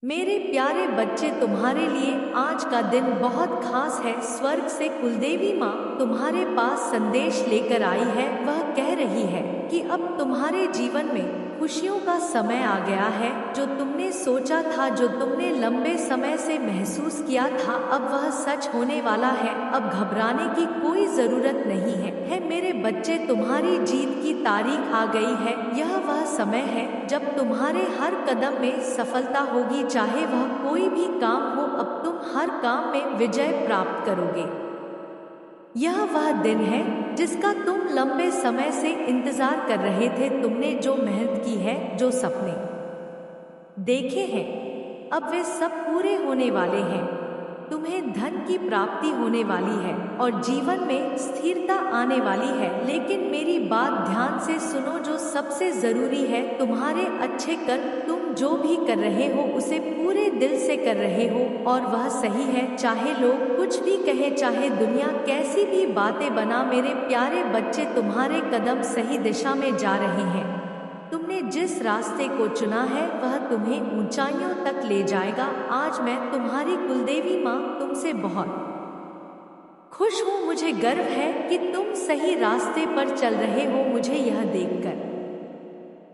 मेरे प्यारे बच्चे, तुम्हारे लिए आज का दिन बहुत खास है। स्वर्ग से कुलदेवी माँ तुम्हारे पास संदेश लेकर आई है। वह कह रही है कि अब तुम्हारे जीवन में खुशियों का समय आ गया है। जो तुमने सोचा था, जो तुमने लंबे समय से महसूस किया था, अब वह सच होने वाला है। अब घबराने की कोई जरूरत नहीं है मेरे बच्चे, तुम्हारी जीत की तारीख आ गई है। यह वह समय है जब तुम्हारे हर कदम में सफलता होगी, चाहे वह कोई भी काम हो। अब तुम हर काम में विजय प्राप्त करोगे। यह वह दिन है जिसका तुम लंबे समय से इंतजार कर रहे थे। तुमने जो मेहनत की है, जो सपने देखे हैं, अब वे सब पूरे होने वाले हैं। तुम्हें धन की प्राप्ति होने वाली है और जीवन में स्थिरता आने वाली है। लेकिन मेरी बात ध्यान से सुनो, जो सबसे जरूरी है, तुम्हारे अच्छे कर्म। तुम जो भी कर रहे हो उसे पूरे दिल से कर रहे हो और वह सही है। चाहे लोग कुछ भी कहे, चाहे दुनिया कैसी भी बातें बना, मेरे प्यारे बच्चे, तुम्हारे कदम सही दिशा में जा रहे हैं। तुमने जिस रास्ते को चुना है वह तुम्हें ऊंचाइयों तक ले जाएगा। आज मैं तुम्हारी कुलदेवी माँ तुमसे बहुत खुश हूँ। मुझे गर्व है कि तुम सही रास्ते पर चल रहे हो। मुझे यह देखकर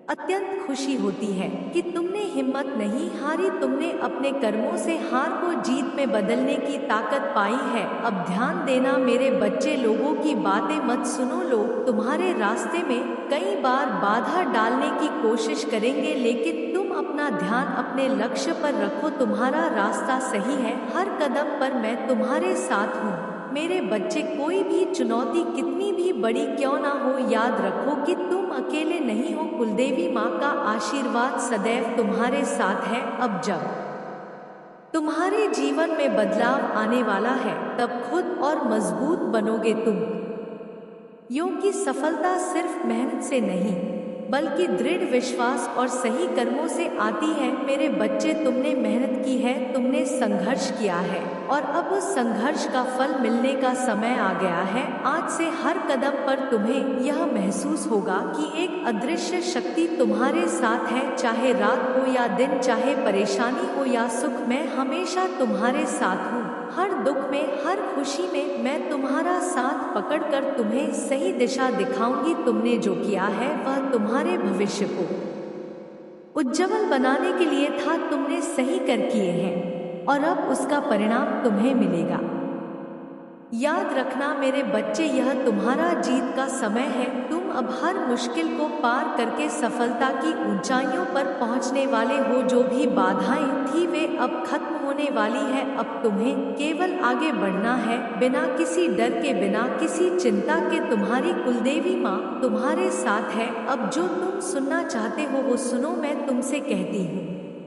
अत्यंत खुशी होती है कि तुमने हिम्मत नहीं हारी। तुमने अपने कर्मों से हार को जीत में बदलने की ताकत पाई है। अब ध्यान देना मेरे बच्चे, लोगों की बातें मत सुनो। लोग तुम्हारे रास्ते में कई बार बाधा डालने की कोशिश करेंगे, लेकिन तुम अपना ध्यान अपने लक्ष्य पर रखो। तुम्हारा रास्ता सही है। हर कदम पर मैं तुम्हारे साथ हूँ मेरे बच्चे। कोई भी चुनौती कितनी भी बड़ी क्यों ना हो, याद रखो कि तुम अकेले नहीं हो। कुलदेवी माँ का आशीर्वाद सदैव तुम्हारे साथ है। अब जब तुम्हारे जीवन में बदलाव आने वाला है, तब खुद और मजबूत बनोगे तुम। क्योंकि सफलता सिर्फ मेहनत से नहीं, बल्कि दृढ़ विश्वास और सही कर्मों से आती है। मेरे बच्चे, तुमने मेहनत की है, तुमने संघर्ष किया है और अब उस संघर्ष का फल मिलने का समय आ गया है। आज से हर कदम पर तुम्हें यह महसूस होगा कि एक अदृश्य शक्ति तुम्हारे साथ है। चाहे रात हो या दिन, चाहे परेशानी हो या सुख, मैं हमेशा तुम्हारे साथ हूँ। हर दुख में, हर खुशी में मैं तुम्हारा साथ पकड़कर तुम्हें सही दिशा दिखाऊंगी। तुमने जो किया है वह तुम्हारे भविष्य को उज्जवल बनाने के लिए था। तुमने सही कर किए हैं और अब उसका परिणाम तुम्हें मिलेगा। याद रखना मेरे बच्चे, यह तुम्हारा जीत का समय है। तुम अब हर मुश्किल को पार करके सफलता की ऊंचाइयों पर पहुंचने वाले हो। जो भी बाधाएं थी वे अब खत्म होने वाली है। अब तुम्हें केवल आगे बढ़ना है, बिना किसी डर के, बिना किसी चिंता के। तुम्हारी कुलदेवी माँ तुम्हारे साथ है। अब जो तुम सुनना चाहते हो वो सुनो। मैं तुमसे कहती हूँ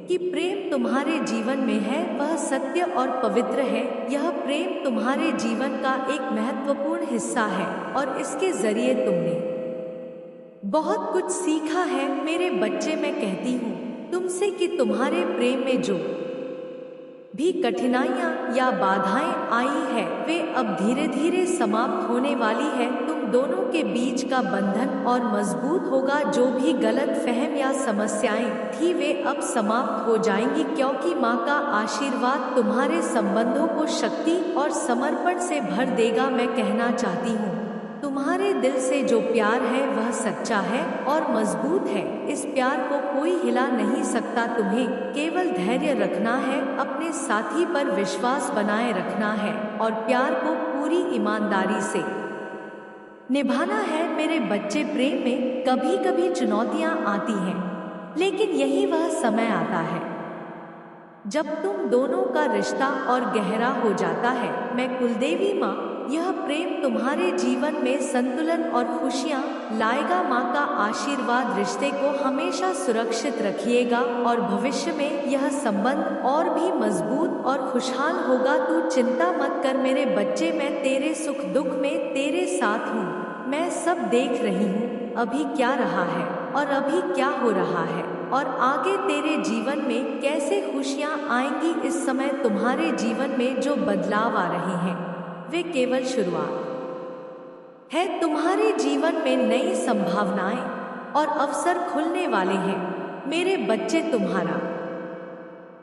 कि प्रेम तुम्हारे जीवन में है, वह सत्य और पवित्र है। यह प्रेम तुम्हारे जीवन का एक महत्वपूर्ण हिस्सा है और इसके जरिए तुमने बहुत कुछ सीखा है। मेरे बच्चे, मैं कहती हूँ तुमसे कि तुम्हारे प्रेम में जो भी कठिनाइयाँ या बाधाएं आई है, वे अब धीरे धीरे समाप्त होने वाली है। तुम दोनों के बीच का बंधन और मजबूत होगा। जो भी गलत फहम या समस्याएं थी वे अब समाप्त हो जाएंगी, क्योंकि माँ का आशीर्वाद तुम्हारे संबंधों को शक्ति और समर्पण से भर देगा। मैं कहना चाहती हूँ, तुम्हारे दिल से जो प्यार है वह सच्चा है और मजबूत है। इस प्यार को कोई हिला नहीं सकता। तुम्हें केवल धैर्य रखना है, अपने साथी पर विश्वास बनाए रखना है और प्यार को पूरी ईमानदारी से निभाना है। मेरे बच्चे, प्रेम में कभी कभी चुनौतियां आती हैं, लेकिन यही वह समय आता है जब तुम दोनों का रिश्ता और गहरा हो जाता है। मैं कुलदेवी माँ, यह प्रेम तुम्हारे जीवन में संतुलन और खुशियाँ लाएगा। माँ का आशीर्वाद रिश्ते को हमेशा सुरक्षित रखिएगा और भविष्य में यह संबंध और भी मजबूत और खुशहाल होगा। तू चिंता मत कर मेरे बच्चे, मैं तेरे सुख दुख में तेरे साथ हूँ। मैं सब देख रही हूँ, अभी क्या रहा है और अभी क्या हो रहा है और आगे तेरे जीवन में कैसे खुशियाँ आएंगी। इस समय तुम्हारे जीवन में जो बदलाव आ रहे हैं वे केवल शुरुआत है। तुम्हारे जीवन में नई संभावनाएं और अवसर खुलने वाले हैं। मेरे बच्चे, तुम्हारा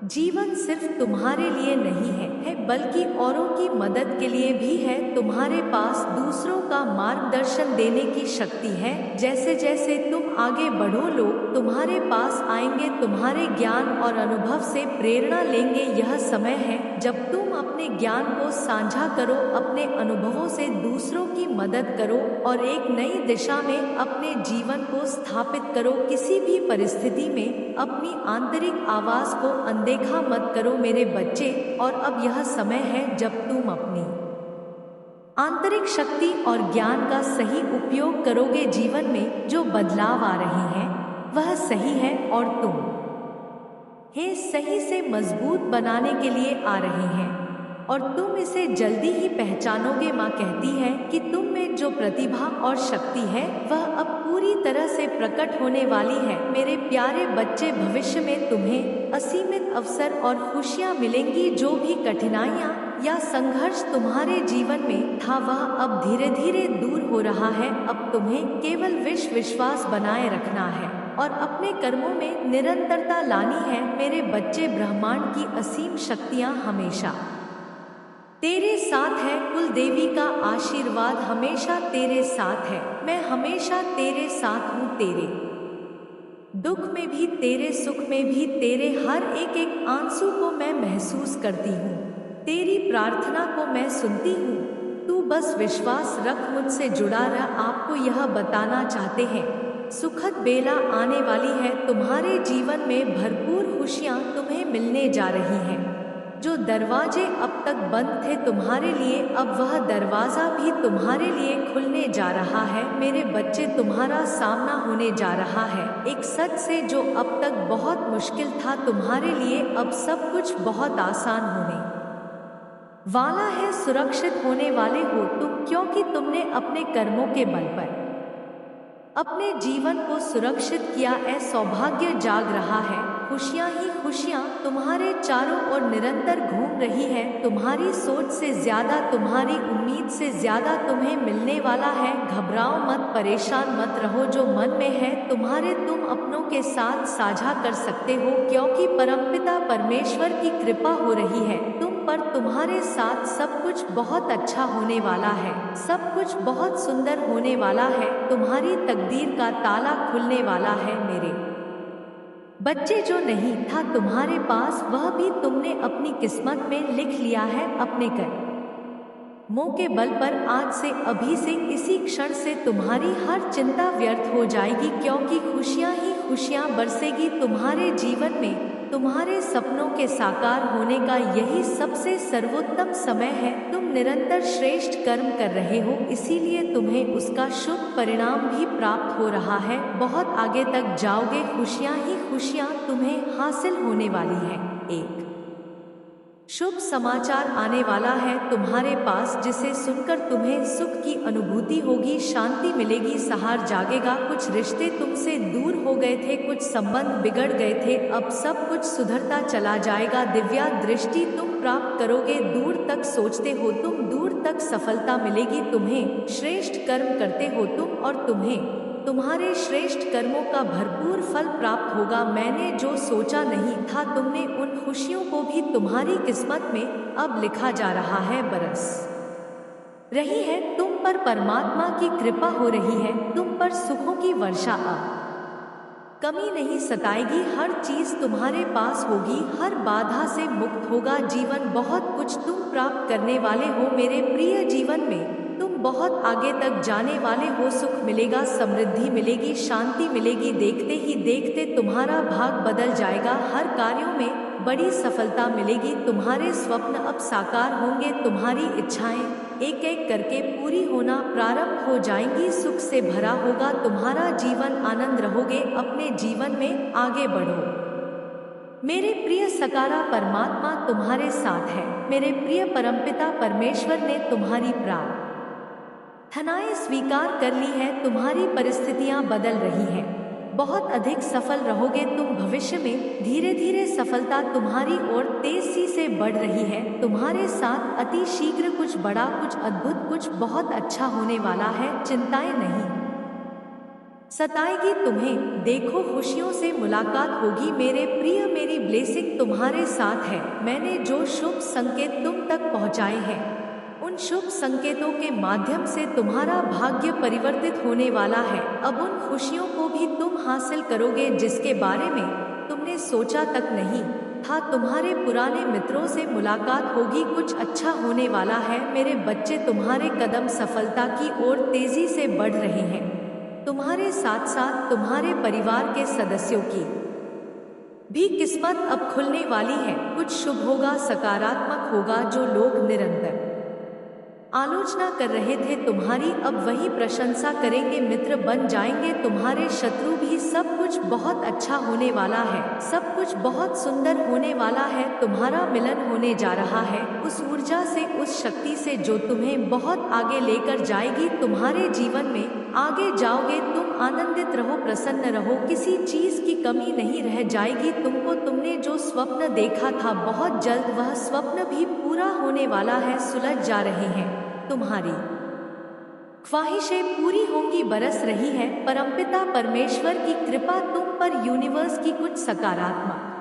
जीवन सिर्फ तुम्हारे लिए नहीं है बल्कि औरों की मदद के लिए भी है। तुम्हारे पास दूसरों का मार्गदर्शन देने की शक्ति है। जैसे जैसे तुम आगे बढ़ो, लोग तुम्हारे पास आएंगे, तुम्हारे ज्ञान और अनुभव से प्रेरणा लेंगे। यह समय है जब तुम अपने ज्ञान को साझा करो, अपने अनुभवों से दूसरों की मदद करो और एक नई दिशा में अपने जीवन को स्थापित करो। किसी भी परिस्थिति में अपनी आंतरिक आवाज को अनदेखा मत करो मेरे बच्चे। और अब यह समय है जब तुम अपनी आंतरिक शक्ति और ज्ञान का सही उपयोग करोगे। जीवन में जो बदलाव आ रहे हैं वह सही है और तुम हे सही से मजबूत बनाने के लिए आ रहे हैं और तुम इसे जल्दी ही पहचानोगे। माँ कहती है कि तुम में जो प्रतिभा और शक्ति है वह अब पूरी तरह से प्रकट होने वाली है। मेरे प्यारे बच्चे, भविष्य में तुम्हें असीमित अवसर और खुशियाँ मिलेंगी। जो भी कठिनाइयाँ या संघर्ष तुम्हारे जीवन में था वह अब धीरे धीरे दूर हो रहा है। अब तुम्हें केवल विश्वास बनाए रखना है और अपने कर्मों में निरंतरता लानी है। मेरे बच्चे, ब्रह्मांड की असीम शक्तियाँ हमेशा तेरे साथ है। कुल देवी का आशीर्वाद हमेशा तेरे साथ है। मैं हमेशा तेरे साथ हूँ, तेरे दुख में भी, तेरे सुख में भी। तेरे हर एक एक आंसू को मैं महसूस करती हूँ, तेरी प्रार्थना को मैं सुनती हूँ। तू बस विश्वास रख, मुझसे जुड़ा रह। आपको यह बताना चाहते हैं, सुखद बेला आने वाली है। तुम्हारे जीवन में भरपूर खुशियाँ तुम्हें मिलने जा रही हैं। जो दरवाजे अब तक बंद थे तुम्हारे लिए, अब वह दरवाज़ा भी तुम्हारे लिए खुलने जा रहा है। मेरे बच्चे, तुम्हारा सामना होने जा रहा है एक सच से जो अब तक बहुत मुश्किल था तुम्हारे लिए। अब सब कुछ बहुत आसान होने वाला है। सुरक्षित होने वाले हो तुम, क्योंकि तुमने अपने कर्मों के बल पर अपने जीवन को सुरक्षित किया। सौभाग्य जाग रहा है, खुशियाँ ही खुशियाँ तुम्हारे चारों ओर निरंतर घूम रही है। तुम्हारी सोच से ज्यादा, तुम्हारी उम्मीद से ज्यादा तुम्हें मिलने वाला है। घबराओ मत, परेशान मत रहो। जो मन में है तुम्हारे, तुम अपनों के साथ साझा कर सकते हो, क्योंकि परमपिता परमेश्वर की कृपा हो रही है तुम पर। तुम्हारे साथ सब कुछ बहुत अच्छा होने वाला है, सब कुछ बहुत सुंदर होने वाला है। तुम्हारी तकदीर का ताला खुलने वाला है मेरे बच्चे। जो नहीं था तुम्हारे पास वह भी तुमने अपनी किस्मत में लिख लिया है। अपने कर्मों के बल पर आज से, अभी से, इसी क्षण से तुम्हारी हर चिंता व्यर्थ हो जाएगी, क्योंकि खुशियाँ ही खुशियाँ बरसेगी तुम्हारे जीवन में। तुम्हारे सपनों के साकार होने का यही सबसे सर्वोत्तम समय है। तुम निरंतर श्रेष्ठ कर्म कर रहे हो, इसीलिए तुम्हें उसका शुभ परिणाम भी प्राप्त हो रहा है। बहुत आगे तक जाओगे, खुशियाँ ही खुशियाँ तुम्हें हासिल होने वाली है। एक शुभ समाचार आने वाला है तुम्हारे पास, जिसे सुनकर तुम्हें सुख की अनुभूति होगी, शांति मिलेगी, सहार जागेगा। कुछ रिश्ते तुमसे दूर हो गए थे, कुछ संबंध बिगड़ गए थे, अब सब कुछ सुधरता चला जाएगा। दिव्या दृष्टि तुम प्राप्त करोगे। दूर तक सोचते हो तुम, दूर तक सफलता मिलेगी तुम्हें। श्रेष्ठ कर्म करते हो तुम और तुम्हें तुम्हारे श्रेष्ठ कर्मों का भरपूर फल प्राप्त होगा। मैंने जो सोचा नहीं था तुमने, उन खुशियों को भी तुम्हारी किस्मत में अब लिखा जा रहा है। बरस रही है तुम पर परमात्मा की कृपा हो रही है, तुम पर सुखों की वर्षा अब कमी नहीं सताएगी। हर चीज तुम्हारे पास होगी, हर बाधा से मुक्त होगा जीवन। बहुत कुछ तुम प्राप्त करने वाले हो मेरे प्रिय। जीवन में तुम बहुत आगे तक जाने वाले हो। सुख मिलेगा, समृद्धि मिलेगी, शांति मिलेगी। देखते ही देखते तुम्हारा भाग बदल जाएगा। हर कार्यों में बड़ी सफलता मिलेगी। तुम्हारे स्वप्न अब साकार होंगे। तुम्हारी इच्छाएं एक एक करके पूरी होना प्रारंभ हो जाएंगी। सुख से भरा होगा तुम्हारा जीवन, आनंद रहोगे। अपने जीवन में आगे बढ़ो मेरे प्रिय। सकारा परमात्मा तुम्हारे साथ है। मेरे प्रिय परमपिता परमेश्वर ने तुम्हारी प्रार्थनाएं स्वीकार कर ली है। तुम्हारी परिस्थितियां बदल रही हैं। बहुत अधिक सफल रहोगे तुम भविष्य में। धीरे धीरे सफलता तुम्हारी ओर तेजी से बढ़ रही है। तुम्हारे साथ अति शीघ्र कुछ बड़ा, कुछ अद्भुत, कुछ बहुत अच्छा होने वाला है। चिंताएं नहीं सताएगी तुम्हें। देखो खुशियों से मुलाकात होगी मेरे प्रिय, मेरी ब्लेसिंग तुम्हारे साथ है। मैंने जो शुभ संकेत तुम तक पहुंचाए हैं, उन शुभ संकेतों के माध्यम से तुम्हारा भाग्य परिवर्तित होने वाला है। अब उन खुशियों को भी तुम हासिल करोगे जिसके बारे में तुमने सोचा तक नहीं था। तुम्हारे पुराने मित्रों से मुलाकात होगी, कुछ अच्छा होने वाला है मेरे बच्चे। तुम्हारे कदम सफलता की ओर तेजी से बढ़ रहे हैं। तुम्हारे साथ साथ तुम्हारे परिवार के सदस्यों की भी किस्मत अब खुलने वाली है। कुछ शुभ होगा, सकारात्मक होगा। जो लोग निरंतर आलोचना कर रहे थे तुम्हारी, अब वही प्रशंसा करेंगे, मित्र बन जाएंगे तुम्हारे शत्रु भी। सब कुछ बहुत अच्छा होने वाला है, सब कुछ बहुत सुंदर होने वाला है। तुम्हारा मिलन होने जा रहा है उस ऊर्जा से, उस शक्ति से जो तुम्हें बहुत आगे लेकर जाएगी। तुम्हारे जीवन में आगे जाओगे तुम, आनंदित रहो, प्रसन्न रहो, किसी चीज की कमी नहीं रह जाएगी तुमको। तुमने जो स्वप्न देखा था बहुत जल्द वह स्वप्न भी पूरा होने वाला है। सुलझ जा रहे हैं तुम्हारी ख्वाहिशें, पूरी होंगी, बरस रही है परमपिता परमेश्वर की कृपा तुम पर। यूनिवर्स की कुछ सकारात्मक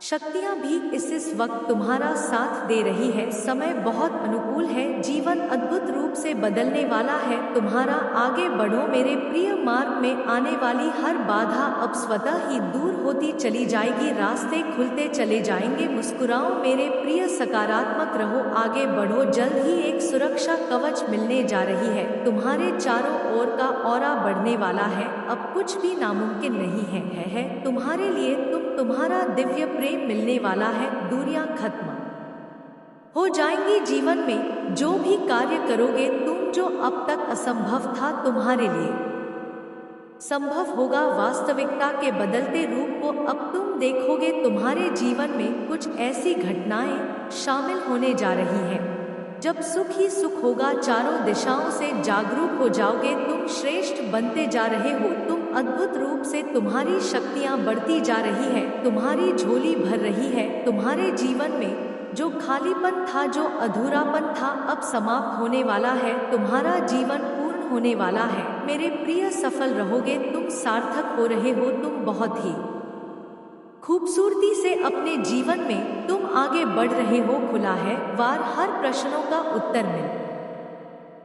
शक्तियां भी इस वक्त तुम्हारा साथ दे रही है। समय बहुत अनुकूल है, जीवन अद्भुत रूप से बदलने वाला है तुम्हारा। आगे बढ़ो मेरे प्रिय, मार्ग में आने वाली हर बाधा अब स्वतः ही दूर होती चली जाएगी, रास्ते खुलते चले जाएंगे। मुस्कुराओ मेरे प्रिय, सकारात्मक रहो, आगे बढ़ो। जल्द ही एक सुरक्षा कवच मिलने जा रही है, तुम्हारे चारों ओर का ऑरा बढ़ने वाला है। अब कुछ भी नामुमकिन नहीं है तुम्हारे लिए। तुम्हारा दिव्य प्रेम मिलने वाला है, दूरियां खत्म हो जाएंगी जीवन में। जो भी कार्य करोगे तुम, जो अब तक असंभव था तुम्हारे लिए संभव होगा। वास्तविकता के बदलते रूप को अब तुम देखोगे। तुम्हारे जीवन में कुछ ऐसी घटनाएं शामिल होने जा रही हैं जब सुख ही सुख होगा। चारों दिशाओं से जागरूक हो जाओगे तुम, श्रेष्ठ बनते जा रहे हो तुम। अद्भुत रूप से तुम्हारी शक्तियां बढ़ती जा रही है, तुम्हारी झोली भर रही है। तुम्हारे जीवन में जो खालीपन था, जो अधूरापन था, अब समाप्त होने वाला है। तुम्हारा जीवन पूर्ण होने वाला है मेरे प्रिय। सफल रहोगे तुम, सार्थक हो रहे हो तुम, बहुत ही खूबसूरती से अपने जीवन में तुम आगे बढ़ रहे हो। खुला है वार, हर प्रश्नों का उत्तर मिल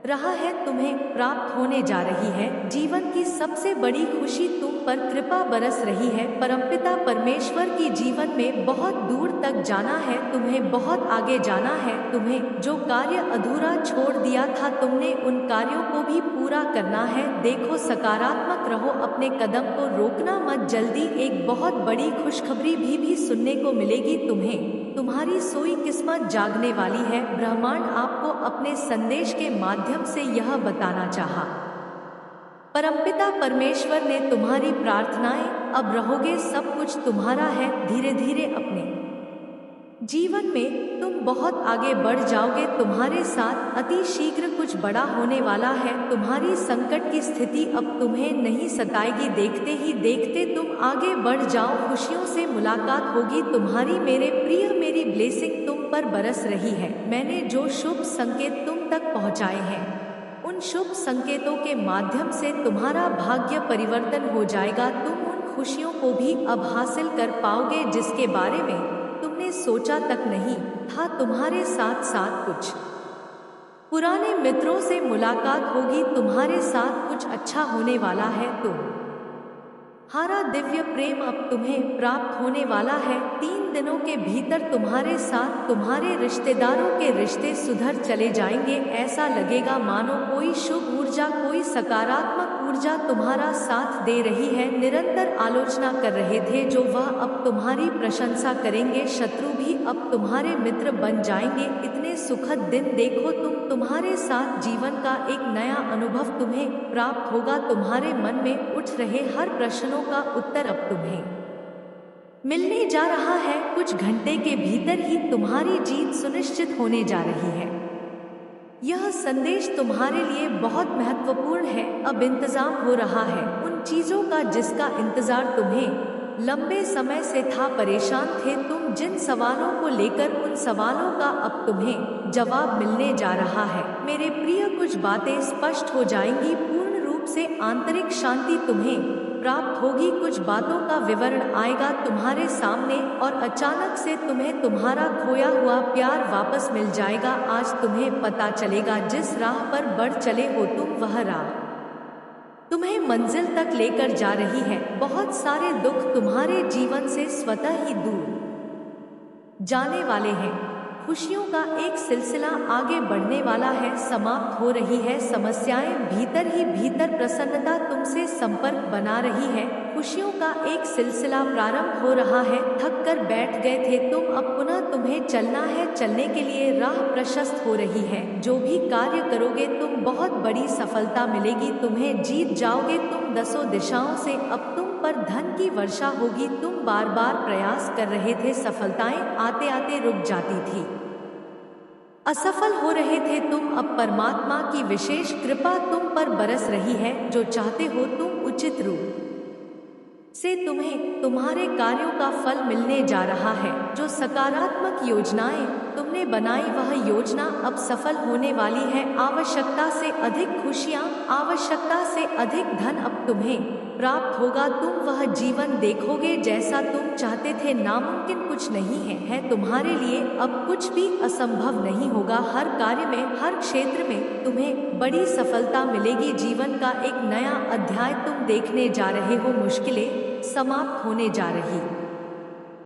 रहा है तुम्हें, प्राप्त होने जा रही है। जीवन की सबसे बड़ी खुशी तुम पर कृपा बरस रही है। परमपिता परमेश्वर की जीवन में बहुत दूर तक जाना है तुम्हें, बहुत आगे जाना है तुम्हें। जो कार्य अधूरा छोड़ दिया था तुमने, उन कार्यों को भी पूरा करना है। देखो सकारात्मक रहो, अपने कदम को रोकना मत। जल्दी एक बहुत बड़ी खुशखबरी भी सुनने को मिलेगी तुम्हें। तुम्हारी सोई किस्मत जागने वाली है। ब्रह्मांड आपको अपने संदेश के माध्यम से यह बताना चाहा। परमपिता परमेश्वर ने तुम्हारी प्रार्थनाएं, अब रहोगे, सब कुछ तुम्हारा है। धीरे धीरे अपने जीवन में तुम बहुत आगे बढ़ जाओगे। तुम्हारे साथ अति शीघ्र कुछ बड़ा होने वाला है। तुम्हारी संकट की स्थिति अब तुम्हें नहीं सताएगी। देखते ही देखते तुम आगे बढ़ जाओ, खुशियों से मुलाकात होगी तुम्हारी। मेरे प्रिय, मेरी ब्लेसिंग तुम पर बरस रही है। मैंने जो शुभ संकेत तुम तक पहुंचाए हैं, उन शुभ संकेतों के माध्यम से तुम्हारा भाग्य परिवर्तन हो जाएगा। तुम उन खुशियों को भी अब हासिल कर पाओगे जिसके बारे में तुमने सोचा तक नहीं था। तुम्हारे साथ साथ कुछ पुराने मित्रों से मुलाकात होगी, तुम्हारे साथ कुछ अच्छा होने वाला है। तुम्हारा दिव्य प्रेम अब तुम्हें प्राप्त होने वाला है। 3 दिनों के भीतर तुम्हारे साथ तुम्हारे रिश्तेदारों के रिश्ते सुधर चले जाएंगे। ऐसा लगेगा मानो कोई शुभ ऊर्जा, कोई सकारात्मक ऊर्जा तुम्हारा साथ दे रही है। निरंतर आलोचना कर रहे थे जो, वह अब तुम्हारी प्रशंसा करेंगे। शत्रु भी अब तुम्हारे मित्र बन जाएंगे। इतने सुखद दिन देखो तुम्हारे साथ जीवन का एक नया अनुभव तुम्हें प्राप्त होगा। तुम्हारे मन में उठ रहे हर प्रश्नों का उत्तर अब तुम्हें मिलने जा रहा है। कुछ घंटे के भीतर ही तुम्हारी जीत सुनिश्चित होने जा रही है। यह संदेश तुम्हारे लिए बहुत महत्वपूर्ण है। अब इंतजाम हो रहा है उन चीजों का जिसका इंतजार तुम्हें लंबे समय से था। परेशान थे तुम जिन सवालों को लेकर, उन सवालों का अब तुम्हें जवाब मिलने जा रहा है। मेरे प्रिय, कुछ बातें स्पष्ट हो जाएंगी, पूर्ण रूप से आंतरिक शांति तुम्हें प्राप्त होगी। कुछ बातों का विवरण आएगा तुम्हारे सामने और अचानक से तुम्हें तुम्हारा खोया हुआ प्यार वापस मिल जाएगा। आज तुम्हें पता चलेगा जिस राह पर बढ़ चले हो तुम, वह राह तुम्हें मंजिल तक लेकर जा रही है। बहुत सारे दुख तुम्हारे जीवन से स्वतः ही दूर जाने वाले हैं। खुशियों का एक सिलसिला आगे बढ़ने वाला है, समाप्त हो रही है समस्याएं। भीतर ही भीतर प्रसन्नता तुमसे संपर्क बना रही है। खुशियों का एक सिलसिला प्रारंभ हो रहा है। थक कर बैठ गए थे तुम, अब पुनः तुम्हें चलना है। चलने के लिए राह प्रशस्त हो रही है। जो भी कार्य करोगे तुम, बहुत बड़ी सफलता मिलेगी। तुम्हें जीत जाओगे तुम दसों दिशाओं से। अब तुम पर धन की वर्षा होगी। तुम बार बार प्रयास कर रहे थे, सफलताएं आते आते रुक जाती थी, असफल हो रहे थे तुम। अब परमात्मा की विशेष कृपा तुम पर बरस रही है। जो चाहते हो तुम, उचित रूप से तुम्हें तुम्हारे कार्यों का फल मिलने जा रहा है। जो सकारात्मक योजनाएं तुमने बनाई, वह योजना अब सफल होने वाली है। आवश्यकता से अधिक खुशियां, आवश्यकता से अधिक धन अब तुम्हें प्राप्त होगा। तुम वह जीवन देखोगे जैसा तुम चाहते थे। नामुमकिन कुछ नहीं है तुम्हारे लिए। अब कुछ भी असंभव नहीं होगा। हर कार्य में, हर क्षेत्र में तुम्हें बड़ी सफलता मिलेगी। जीवन का एक नया अध्याय तुम देखने जा रहे हो। मुश्किलें समाप्त होने जा रही